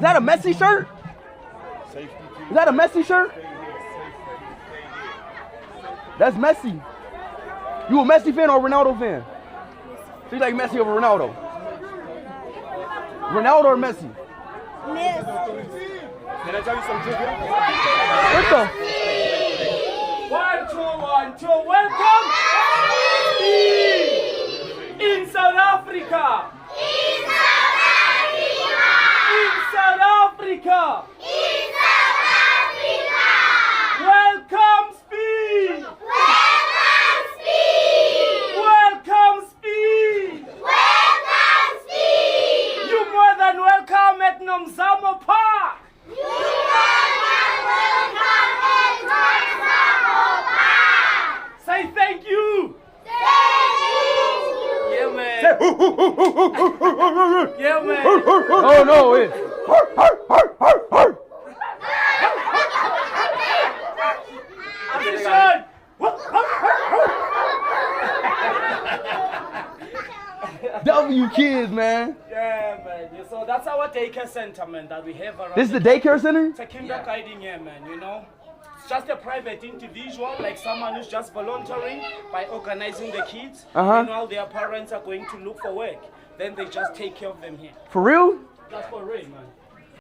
that a Messi shirt? Is that a Messi shirt? That's Messi. You a Messi fan or a Ronaldo fan? So you like Messi over Ronaldo? Ronaldo or Messi? Messi. Can I tell you some trivia? What the? 1, 2, 1, 2. Welcome in South Africa. In South Africa. In South Africa. In South Africa. Welcome Speed. Welcome Speed. Welcome Speed. Welcome Speed. You more than welcome at Nomzamo Park. You are welcome at Nomzamo Park. Say thank you. Thank you. Yeah, man. Yeah, man. Oh no, it. Attention. W kids, man. Yeah, man. Yeah, so that's our daycare center, man, that we have around. This is the daycare center? It's a kindergarten here, man, you know. It's just a private individual, like someone who's just volunteering by organizing the kids. And while their parents are going to look for work, then they just take care of them here. For real? That's for real, man.